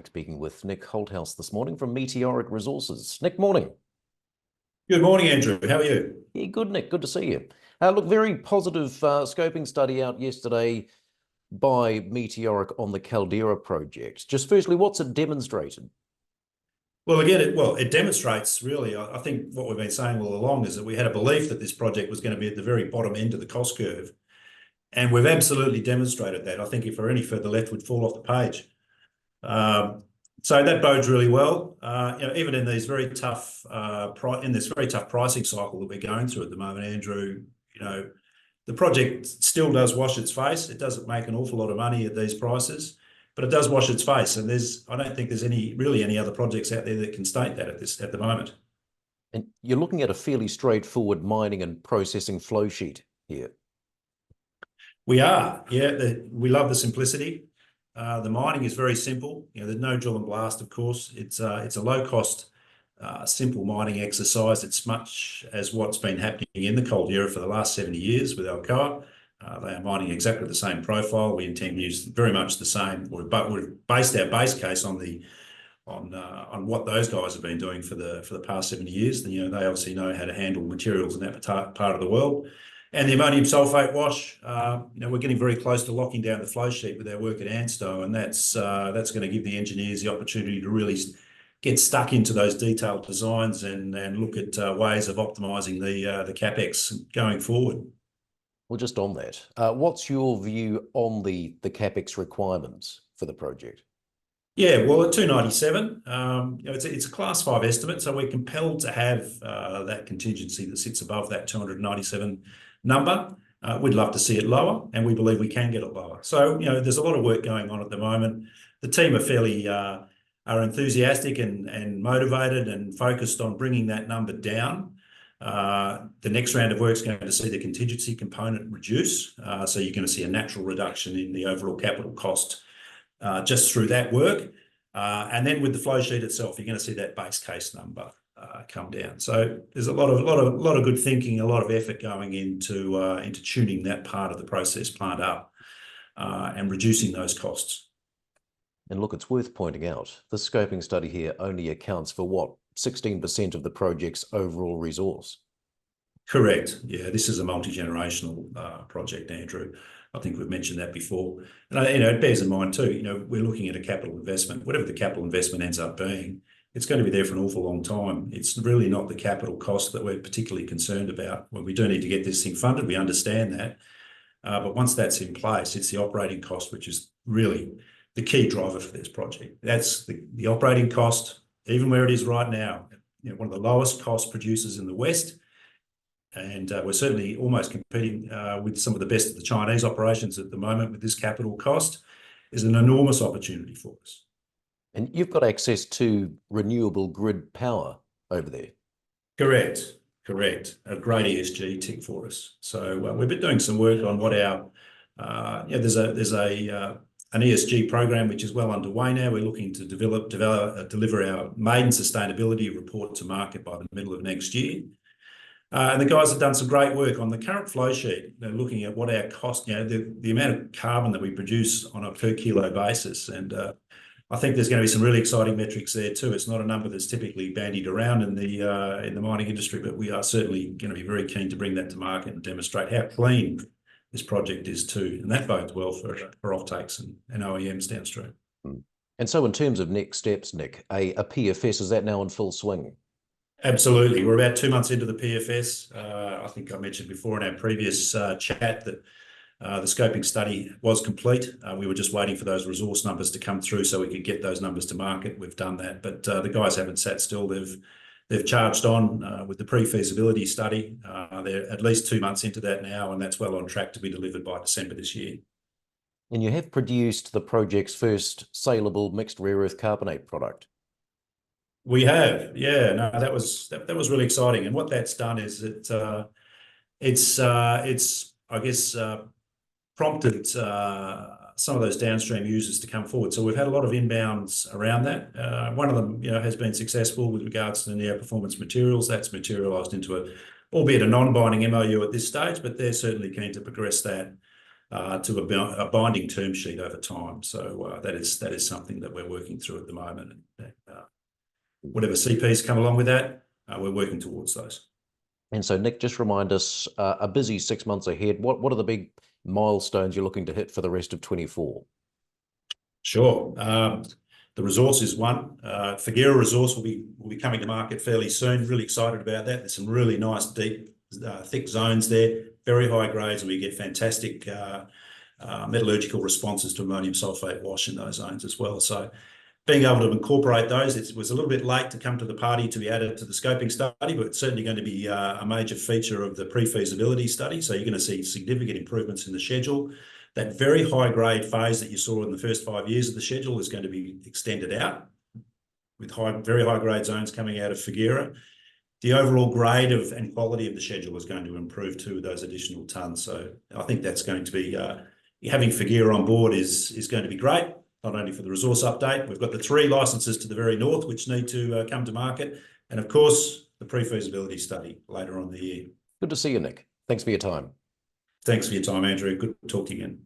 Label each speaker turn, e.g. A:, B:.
A: Ionic, speaking with Nick Holthouse this morning from Meteoric Resources. Nick, morning.
B: Good morning, Andrew. How are you?
A: Yeah, good, Nick. Good to see you. Look, very positive scoping study out yesterday by Meteoric on the Caldeira project. Just firstly, what's it demonstrated?
B: Well, again, it demonstrates really, I think what we've been saying all along is that we had a belief that this project was going to be at the very bottom end of the cost curve. And we've absolutely demonstrated that. I think if we're any further left, we'd fall off the page. So that bodes really well. Even in these very tough, pricing cycle that we're going through at the moment, Andrew, the project still does wash its face. It doesn't make an awful lot of money at these prices, but it does wash its face. And I don't think there's any other projects out there that can state that at the moment.
A: And you're looking at a fairly straightforward mining and processing flow sheet here.
B: We are, yeah. We love the simplicity. The mining is very simple. There's no drill and blast, of course. It's a low cost, simple mining exercise. It's much as what's been happening in the Caldeira for the last 70 years with Alcoa. They are mining exactly the same profile. We intend to use very much the same, but we've based our base case on what those guys have been doing for the past 70 years. They obviously know how to handle materials in that part of the world. And the ammonium sulfate wash, we're getting very close to locking down the flow sheet with our work at ANSTO, and that's going to give the engineers the opportunity to really get stuck into those detailed designs and look at ways of optimising the Capex going forward.
A: Well, just on that, what's your view on the Capex requirements for the project?
B: Yeah, well, at 297, it's a class 5 estimate, so we're compelled to have that contingency that sits above that 297 number. We'd love to see it lower, and we believe we can get it lower. So, there's a lot of work going on at the moment. The team are fairly are enthusiastic and motivated and focused on bringing that number down. The next round of work is going to see the contingency component reduce, so you're going to see a natural reduction in the overall capital cost just through that work. And then with the flow sheet itself, you're going to see that base case number come down. So there's a lot of good thinking, a lot of effort going into tuning that part of the process plant up and reducing those costs.
A: And look, it's worth pointing out, the scoping study here only accounts for what, 16% of the project's overall resource?
B: Correct. Yeah, this is a multi-generational project, Andrew. I think we've mentioned that before. And it bears in mind too, we're looking at a capital investment. Whatever the capital investment ends up being, it's going to be there for an awful long time. It's really not the capital cost that we're particularly concerned about. Well, we do need to get this thing funded. We understand that. But once that's in place, it's the operating cost, which is really the key driver for this project. That's the operating cost, even where it is right now, one of the lowest cost producers in the West. And we're certainly almost competing with some of the best of the Chinese operations at the moment with this capital cost is an enormous opportunity for us.
A: And you've got access to renewable grid power over there.
B: Correct. A great ESG tick for us. So we've been doing some work on what there's an ESG program which is well underway now. We're looking to deliver our maiden sustainability report to market by the middle of next year. And the guys have done some great work on the current flow sheet. They're looking at what our cost, the amount of carbon that we produce on a per kilo basis. And I think there's going to be some really exciting metrics there too. It's not a number that's typically bandied around in the mining industry, but we are certainly going to be very keen to bring that to market and demonstrate how clean this project is too. And that bodes well for offtakes and OEMs downstream.
A: And so in terms of next steps, Nick, a PFS, is that now in full swing?
B: Absolutely. We're about 2 months into the PFS. I think I mentioned before in our previous chat that the scoping study was complete. We were just waiting for those resource numbers to come through so we could get those numbers to market. We've done that, but the guys haven't sat still. They've charged on with the pre-feasibility study. They're at least 2 months into that now, and that's well on track to be delivered by December this year.
A: And you have produced the project's first saleable mixed rare earth carbonate product.
B: We have, yeah. No, that was really exciting, and what that's done is it's I guess prompted some of those downstream users to come forward. So we've had a lot of inbounds around that. One of them, has been successful with regards to the Neo Performance Materials. That's materialised into albeit a non-binding MOU at this stage, but they're certainly keen to progress that to a binding term sheet over time. So that is something that we're working through at the moment. Whatever CPs come along with that, we're working towards those.
A: And so, Nick, just remind us, a busy 6 months ahead. What are the big milestones you're looking to hit for the rest of 24?
B: Sure. The resource is one. Figueira resource will be coming to market fairly soon. Really excited about that. There's some really nice, deep, thick zones there, very high grades, and we get fantastic metallurgical responses to ammonium sulfate wash in those zones as well. So being able to incorporate those, it was a little bit late to come to the party to be added to the scoping study, but it's certainly going to be a major feature of the pre-feasibility study. So you're going to see significant improvements in the schedule. That very high grade phase that you saw in the first 5 years of the schedule is going to be extended out with very high grade zones coming out of Figueira. The overall grade and quality of the schedule is going to improve too with those additional tonnes. So I think that's going to be, having Figueira on board is going to be great, not only for the resource update. We've got the 3 licenses to the very north, which need to come to market. And of course, the pre-feasibility study later on in the year.
A: Good to see you, Nick. Thanks for your time.
B: Thanks for your time, Andrew. Good to talk to you again.